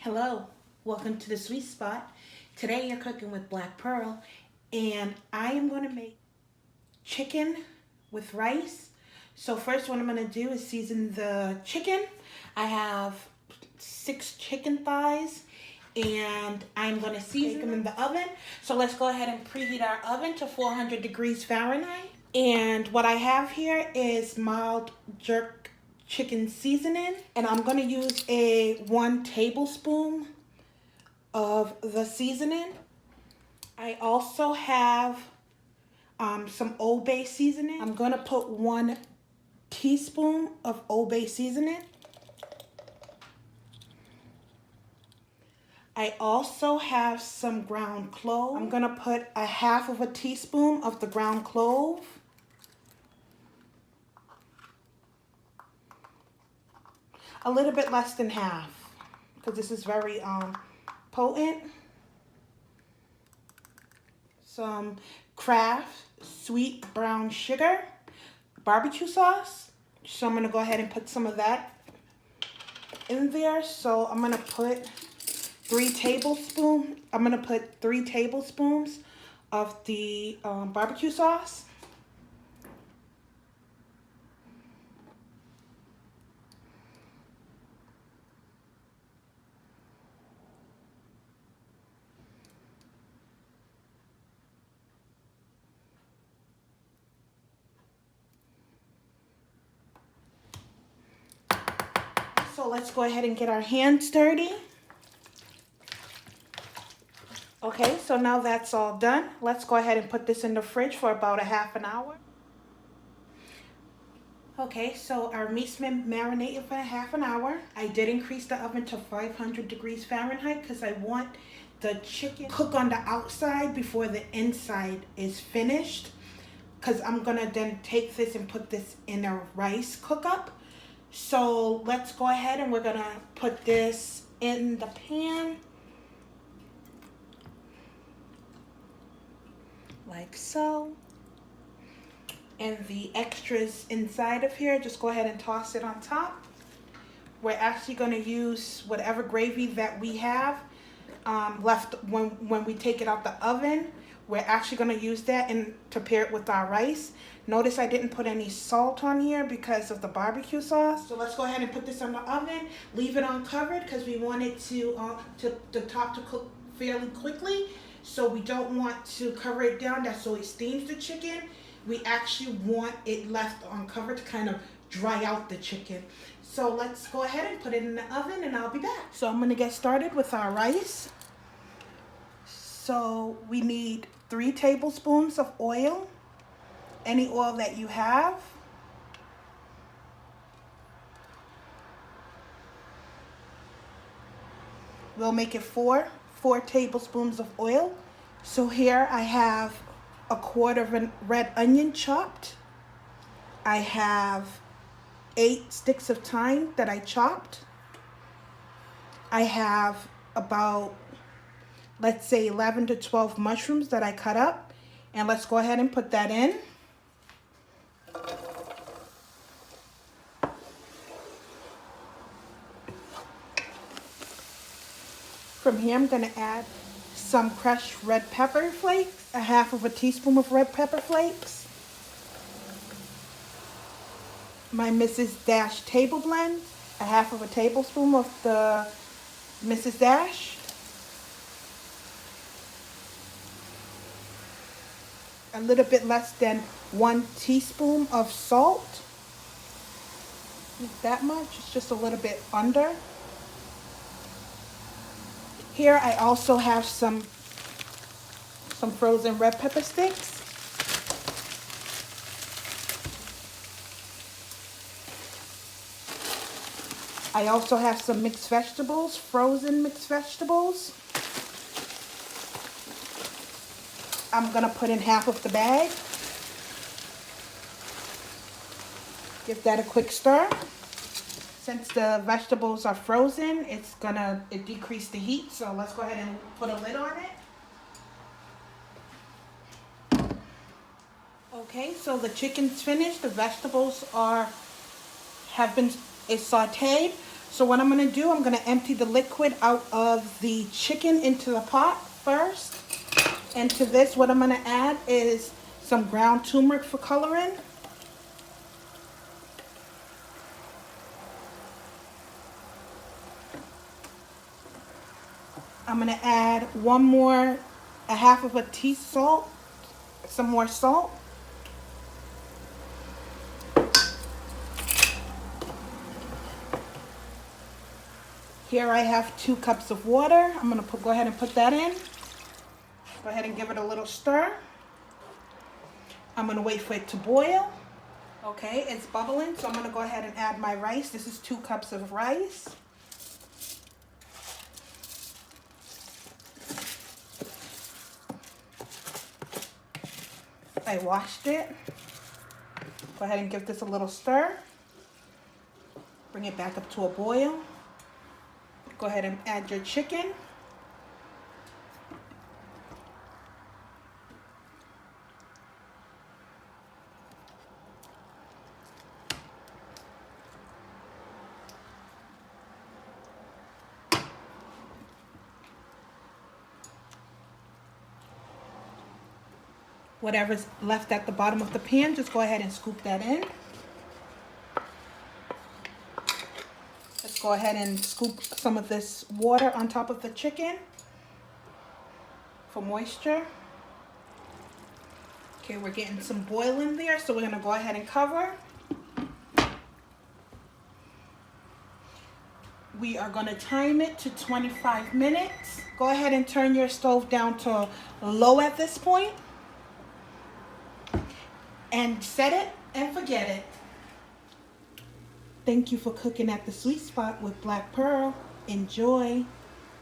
Hello, welcome to the Sweet Spot. Today you're cooking with Black Pearl, and I am going to make chicken with rice. So first what I'm going to do is season the chicken. I have 6 chicken thighs, and I'm going to season them in the oven. So let's go ahead and preheat our oven to 400 degrees Fahrenheit. And what I have here is mild jerk chicken seasoning, and I'm going to use a 1 tablespoon of the seasoning. I also have some Old Bay seasoning. I'm going to put 1 teaspoon of Old Bay seasoning. I also have some ground clove. I'm going to put a half of a teaspoon of the ground clove. A little bit less than half, because this is very potent. Some Kraft sweet brown sugar, barbecue sauce. So I'm going to go ahead and put some of that in there. So I'm going to put 3 tablespoons. I'm going to put 3 tablespoons of the barbecue sauce. So let's go ahead and get our hands dirty. Okay, so now that's all done. Let's go ahead and put this in the fridge for about a half an hour. Okay, so our meat's been marinated for a half an hour. I did increase the oven to 500 degrees Fahrenheit because I want the chicken cook on the outside before the inside is finished. Because I'm gonna then take this and put this in a rice cook-up. So let's go ahead and we're gonna put this in the pan. Like so. And the extras inside of here, just go ahead and toss it on top. We're actually gonna use whatever gravy that we have left when we take it out the oven. We're actually gonna use that and to pair it with our rice. Notice I didn't put any salt on here because of the barbecue sauce. So let's go ahead and put this in the oven. Leave it uncovered because we want it to the top to cook fairly quickly. So we don't want to cover it down. That's so it steams the chicken. We actually want it left uncovered to kind of dry out the chicken. So let's go ahead and put it in the oven and I'll be back. So I'm gonna get started with our rice. So we need 3 tablespoons of oil. Any oil that you have. We'll make it 4 tablespoons of oil. So here I have a quarter of a red onion chopped. I have 8 sticks of thyme that I chopped. I have about, let's say 11 to 12 mushrooms that I cut up. And let's go ahead and put that in. From here, I'm gonna add some crushed red pepper flakes, a half of a teaspoon of red pepper flakes, my Mrs. Dash table blend, a half of a tablespoon of the Mrs. Dash, a little bit less than 1 teaspoon of salt. Not that much, it's just a little bit under. Here I also have some frozen red pepper sticks. I also have some mixed vegetables, frozen mixed vegetables. I'm gonna put in half of the bag. Give that a quick stir. Since the vegetables are frozen, it decrease the heat. So let's go ahead and put a lid on it. Okay, so the chicken's finished. The vegetables is sauteed. So what I'm going to do, I'm going to empty the liquid out of the chicken into the pot first. And to this, what I'm going to add is some ground turmeric for coloring. I'm going to add a half of a teaspoon salt, some more salt. Here I have 2 cups of water. I'm going to go ahead and put that in. Go ahead and give it a little stir. I'm going to wait for it to boil. Okay, it's bubbling, so I'm going to go ahead and add my rice. This is 2 cups of rice. I washed it. Go ahead and give this a little stir. Bring it back up to a boil. Go ahead and add your chicken. Whatever's left at the bottom of the pan, just go ahead and scoop that in. Let's go ahead and scoop some of this water on top of the chicken for moisture. Okay, we're getting some boil in there, so we're gonna go ahead and cover. We are gonna time it to 25 minutes. Go ahead and turn your stove down to low at this point. And set it and forget it. Thank you for cooking at the Sweet Spot with Black Pearl. Enjoy.